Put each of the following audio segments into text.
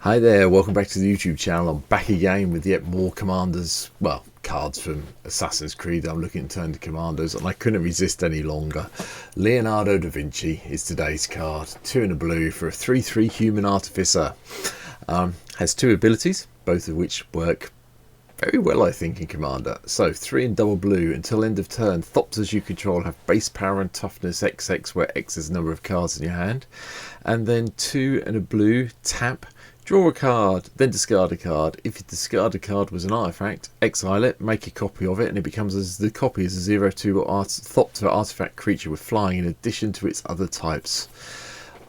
Hi there, welcome back to the YouTube channel. I'm back again with yet more commanders, well, cards from Assassin's Creed. I'm looking to turn to commanders and I couldn't resist any longer. Leonardo Da Vinci is today's card. 2 in a blue for a 3/3 human artificer. Has 2 abilities, both of which work very well, I think, in Commander. So 3 in double blue. Until end of turn, thopters you control have base power and toughness XX, where X is the number of cards in your hand. And then 2 in a blue, tap, draw a card, then discard a card. If you discard a card was an artifact, exile it, make a copy of it, and it becomes the copy is a 0/2 thopter artifact creature with flying in addition to its other types.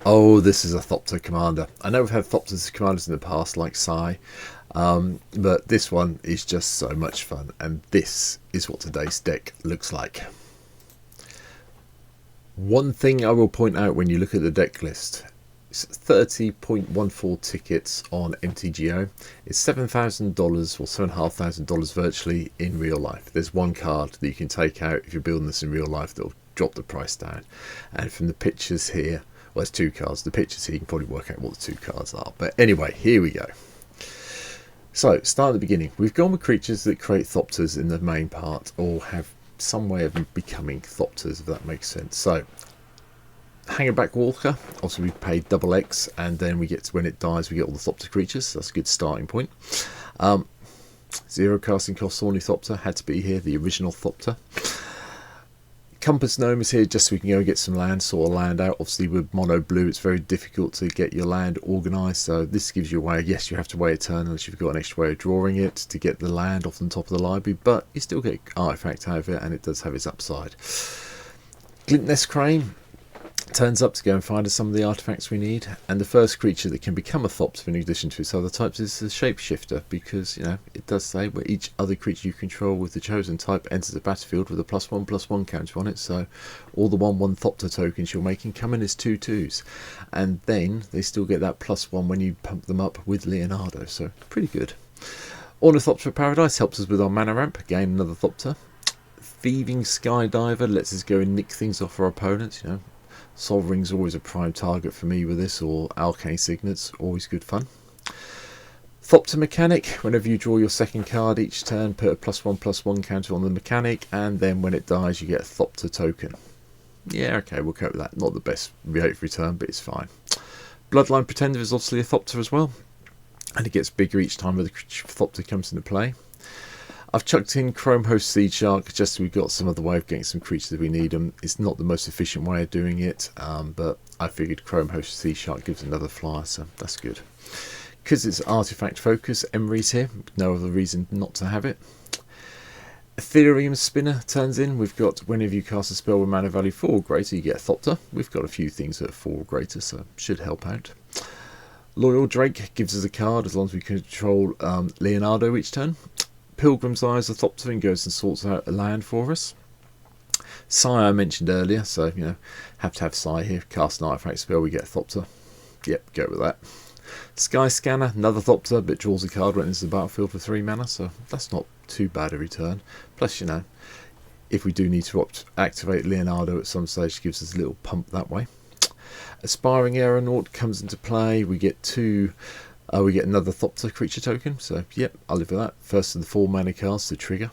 Oh, this is a thopter commander. I know we've had thopters commanders in the past, like Sai, but this one is just so much fun, and this is what today's deck looks like. One thing I will point out when you look at the deck list, it's 30.14 tickets on MTGO. It's $7,000 or $7,500 virtually in real life. There's one card that you can take out if you're building this in real life that'll drop the price down. And from the pictures here, well, there's 2 cards. The pictures here, you can probably work out what the 2 cards are. But anyway, here we go. So, start at the beginning. We've gone with creatures that create thopters in the main part, or have some way of becoming thopters, if that makes sense. So, Hangerback Walker, also we paid double X, and then we get to when it dies, we get all the thopter creatures. So that's a good starting point. 0 casting cost, Thorny Thopter, had to be here, the original thopter. Compass Gnome is here just so we can go and get some land, sort of land out. Obviously with mono blue it's very difficult to get your land organised, so this gives you a way. Yes, you have to wait a turn unless you've got an extra way of drawing it to get the land off the top of the library, but you still get artifact out of it, and it does have its upside. Glintnest Crane turns up to go and find us some of the artifacts we need, and the first creature that can become a thopter in addition to its other types is the Shapeshifter, because you know it does say where each other creature you control with the chosen type enters the battlefield with a +1/+1 counter on it, so all the 1/1 thopter tokens you're making come in as 2/2s, and then they still get that +1 when you pump them up with Leonardo, so pretty good. Ornithopter Paradise helps us with our mana ramp, again another thopter. Thieving Skydiver lets us go and nick things off our opponents, you know. Sol Ring's always a prime target for me with this, or Arcane Signets, always good fun. Thopter Mechanic, whenever you draw your second card each turn, put a +1/+1 counter on the mechanic, and then when it dies you get a thopter token. Yeah, okay, we'll cope with that. Not the best rate of return, but it's fine. Bloodline Pretender is obviously a thopter as well, and it gets bigger each time the thopter comes into play. I've chucked in Chrome Host Seed Shark just so we've got some other way of getting some creatures that we need them. It's not the most efficient way of doing it, but I figured Chrome Host Seed Shark gives another flyer, so that's good. Because it's artifact focus, Emery's here, no other reason not to have it. Ethereum Spinner turns in. We've got whenever you cast a spell with mana value 4 or greater, you get a thopter. We've got a few things that are 4 or greater, so should help out. Loyal Drake gives us a card as long as we control Leonardo each turn. Pilgrim's Eye is a thopter and goes and sorts out a land for us. Sai I mentioned earlier, so you know, have to have Sai here. Cast an artifact spell, we get a thopter. Yep, go with that. Sky Scanner, another thopter, but draws a card when it enters the battlefield for 3 mana, so that's not too bad a return. Plus, you know, if we do need to activate Leonardo at some stage, it gives us a little pump that way. Aspiring Aeronaut comes into play. We get we get another thopter creature token, so yep, I'll live with that. First of the 4 mana cards to trigger.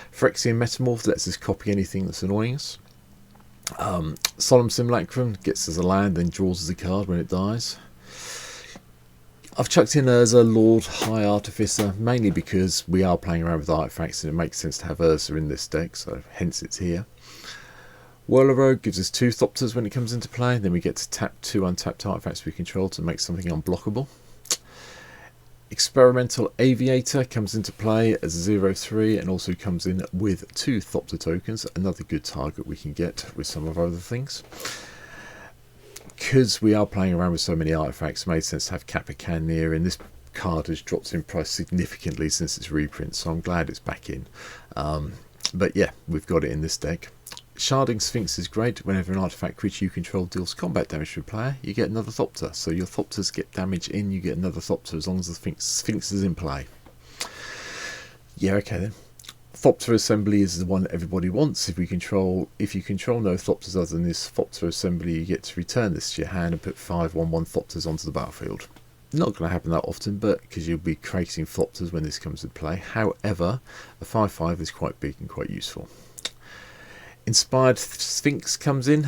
Phyrexian Metamorph lets us copy anything that's annoying us. Solemn Simulacrum gets us a land, then draws us a card when it dies. I've chucked in Urza, Lord High Artificer, mainly because we are playing around with artifacts and it makes sense to have Urza in this deck, so hence it's here. Whirler Rogue gives us 2 thopters when it comes into play, then we get to tap 2 untapped artifacts we control to make something unblockable. Experimental Aviator comes into play as a 0/3 and also comes in with 2 thopter tokens, another good target we can get with some of our other things. Because we are playing around with so many artifacts, it made sense to have Kappa Canneer, and this card has dropped in price significantly since its reprint, so I'm glad it's back in. But yeah, we've got it in this deck. Sharding Sphinx is great. Whenever an artifact creature you control deals combat damage to a player, you get another thopter. So your thopters get damage in, you get another thopter as long as the Sphinx is in play. Yeah, okay then. Thopter Assembly is the one everybody wants. If you control no thopters other than this Thopter Assembly, you get to return this to your hand and put 5/1/1 thopters onto the battlefield. Not going to happen that often, but because you'll be creating thopters when this comes into play. However, a 5/5 is quite big and quite useful. Inspired Sphinx comes in.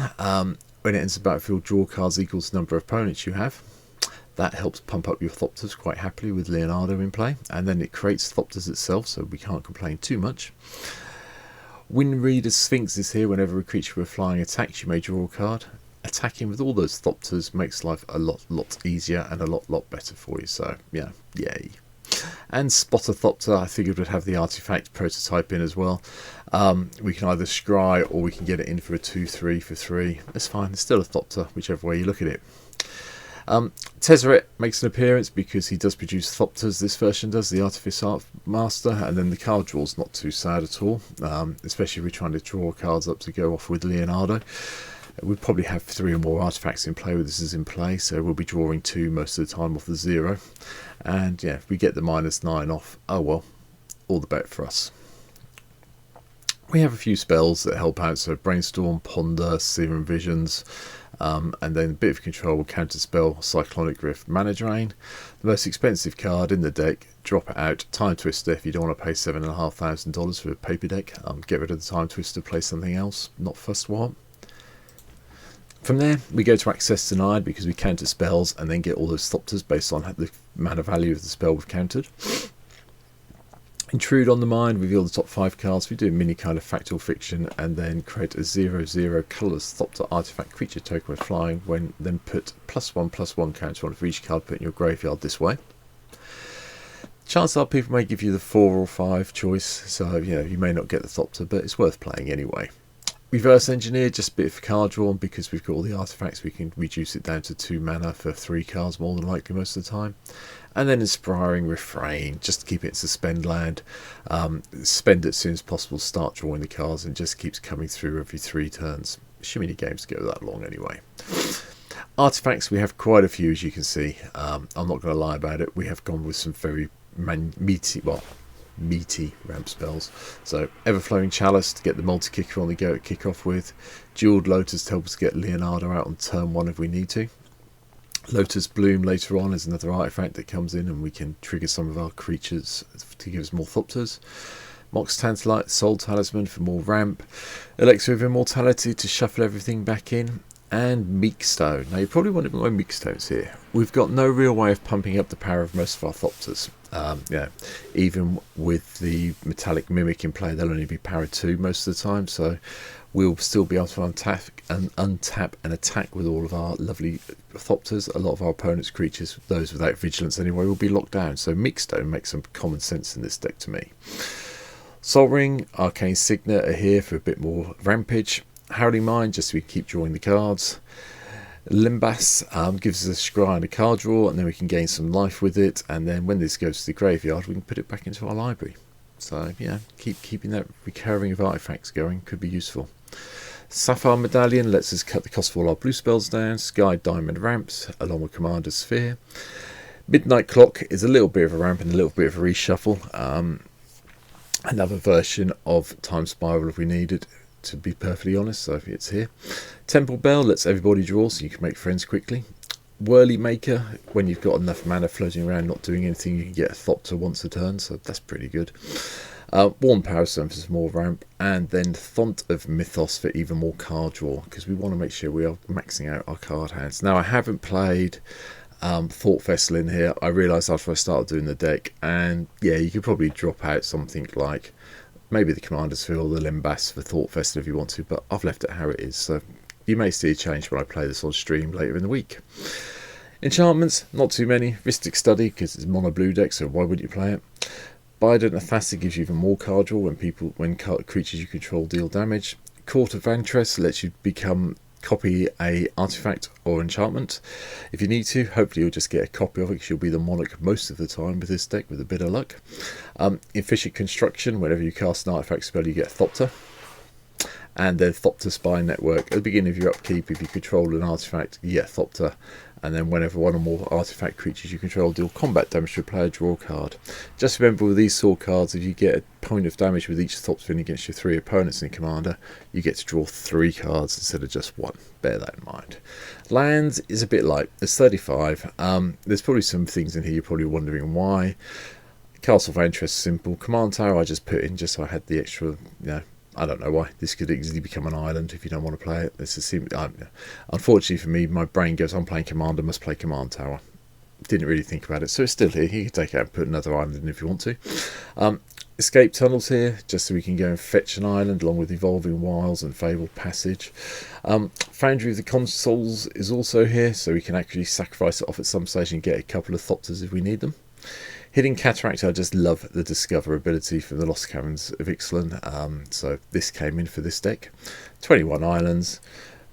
When it enters the battlefield, draw cards equals the number of opponents you have. That helps pump up your thopters quite happily with Leonardo in play, and then it creates thopters itself, so we can't complain too much. Wind Reader Sphinx is here. Whenever a creature with flying attacks, you may draw a card. Attacking with all those thopters makes life a lot easier and a lot better for you, so yeah, yay. And Spot a Thopter, I figured would have the artifact prototype in as well. We can either scry or we can get it in for a 2/3 for 3. That's fine, it's still a Thopter, whichever way you look at it. Tezzeret makes an appearance because he does produce thopters. This version does, the Artifice Art Master, and then the card draw's not too sad at all, especially if we're trying to draw cards up to go off with Leonardo. We'll probably have 3 or more artifacts in play with this is in play, so we'll be drawing 2 most of the time off the 0. And yeah, if we get the -9 off, oh well, all the better for us. We have a few spells that help out, so Brainstorm, Ponder, Serum Visions, and then a bit of control will counterspell Cyclonic Rift, Mana Drain. The most expensive card in the deck, drop it out. Time Twister, if you don't want to pay $7,500 for a paper deck, get rid of the Time Twister, play something else, not fussed what. From there, we go to Access Denied because we counter spells and then get all those thopters based on the mana value of the spell we've countered. Intrude on the Mind, reveal the top 5 cards. We do a mini kind of Factual Fiction and then create a 0/0 colourless thopter artifact creature token when flying, when then put +1/+1 counter on for each card put in your graveyard this way. Chances are people may give you the 4 or 5 choice, so you may not get the thopter, but it's worth playing anyway. Reverse Engineer, just a bit of card drawn because we've got all the artifacts, we can reduce it down to 2 mana for 3 cards more than likely most of the time. And then Inspiring Refrain, just to keep it in suspend land. Spend it as soon as possible, start drawing the cards, and just keeps coming through every 3 turns. Assuming your games go that long anyway. Artifacts, we have quite a few as you can see. I'm not going to lie about it, we have gone with some very meaty ramp spells. So Everflowing Chalice to get the multi-kicker on the go at kick-off with. Jeweled Lotus to help us get Leonardo out on turn 1 if we need to. Lotus Bloom later on is another artifact that comes in and we can trigger some of our creatures to give us more thopters. Mox Tantalite, Soul Talisman for more ramp. Elixir of Immortality to shuffle everything back in. And Meekstone. Now you probably wonder why Meekstone's here. We've got no real way of pumping up the power of most of our thopters. Even with the Metallic Mimic in play, they'll only be power 2 most of the time, so we'll still be able to untap and attack with all of our lovely thopters. A lot of our opponent's creatures, those without vigilance anyway, will be locked down, so Meekstone makes some common sense in this deck to me. Sol Ring, Arcane Signet are here for a bit more rampage. Howling Mind, just so we keep drawing the cards. Limbas gives us a scry and a card draw, and then we can gain some life with it, and then when this goes to the graveyard we can put it back into our library. So yeah, keeping that recurring of artifacts going could be useful. Sapphire Medallion lets us cut the cost of all our blue spells down. Sky Diamond ramps along with Commander Sphere. Midnight Clock is a little bit of a ramp and a little bit of a reshuffle. Another version of Time Spiral if we needed, to be perfectly honest, so it's here. Temple Bell lets everybody draw so you can make friends quickly. Whirly Maker, when you've got enough mana floating around not doing anything, you can get a thopter once a turn, so that's pretty good. Worn Power Stone for some more ramp, and then Font of Mythos for even more card draw, because we want to make sure we are maxing out our card hands. Now I haven't played Thought Vessel in here. I realised after I started doing the deck, and yeah, you could probably drop out something like maybe the Commander's Sphere or the Limbas for Thought Vessel if you want to, but I've left it how it is, so you may see a change when I play this on stream later in the week. Enchantments, not too many. Ristic Study, because it's mono blue deck, so why wouldn't you play it? Bident Athassi gives you even more card draw when creatures you control deal damage. Court of Vantress lets you copy a artifact or enchantment if you need to. Hopefully you'll just get a copy of it because you'll be the monarch most of the time with this deck with a bit of luck. Efficient Construction, whenever you cast an artifact spell you get a thopter. And then Thopter Spy Network, at the beginning of your upkeep if you control an artifact you get a thopter, And then whenever one or more artifact creatures you control deal combat damage to a player, draw a card. Just remember with these sword cards, if you get a point of damage with each thopter against your 3 opponents in Commander, you get to draw 3 cards instead of just 1. Bear that in mind. Lands is a bit light. There's 35. There's probably some things in here you're probably wondering why. Castle of Interest, simple. Command Tower I just put in just so I had the extra, I don't know why. This could easily become an island if you don't want to play it. This is unfortunately for me, my brain goes, I'm playing Commander, must play Command Tower. Didn't really think about it, so it's still here. You can take it out and put another island in if you want to. Escape tunnels here, just so we can go and fetch an island along with Evolving Wilds and Fabled Passage. Foundry of the Consoles is also here, so we can actually sacrifice it off at some stage and get a couple of thopters if we need them. Hidden Cataract, I just love the Discover ability from the Lost Caverns of Ixalan, so this came in for this deck. 21 islands,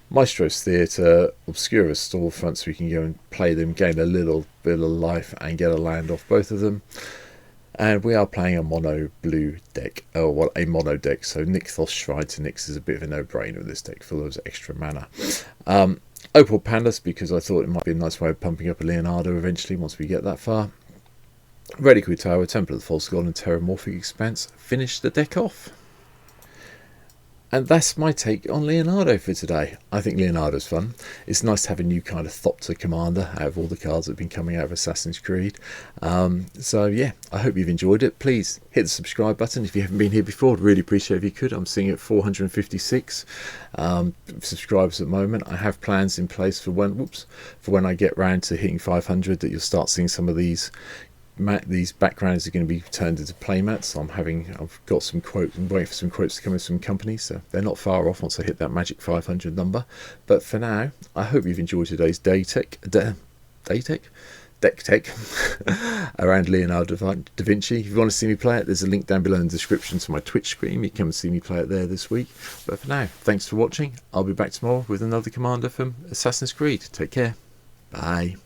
Maestro's Theatre, Obscura's Storefront, so we can go and play them, gain a little bit of life and get a land off both of them. And we are playing a mono blue deck, or well, a mono deck, so Nixthos Shrine to Nyx is a bit of a no-brainer with this deck, full of extra mana. Opal Pandas, because I thought it might be a nice way of pumping up a Leonardo eventually once we get that far. Reliquary Tower, Temple of the False God and Terramorphic Expanse finish the deck off. And that's my take on Leonardo for today. I think Leonardo's fun. It's nice to have a new kind of thopter commander out of all the cards that have been coming out of Assassin's Creed. So yeah, I hope you've enjoyed it. Please hit the subscribe button if you haven't been here before. I'd really appreciate if you could. I'm seeing it at 456 subscribers at the moment. I have plans in place for when I get round to hitting 500 that you'll start seeing some of these backgrounds are going to be turned into playmats. I've got some quotes. I'm waiting for some quotes to come in from companies, so they're not far off once I hit that magic 500 number. But for now, I hope you've enjoyed today's deck tech around Leonardo Da Vinci. If you want to see me play it, there's a link down below in the description to my Twitch stream. You can come and see me play it there this week. But for now, thanks for watching. I'll be back tomorrow with another commander from Assassin's Creed. Take care. Bye.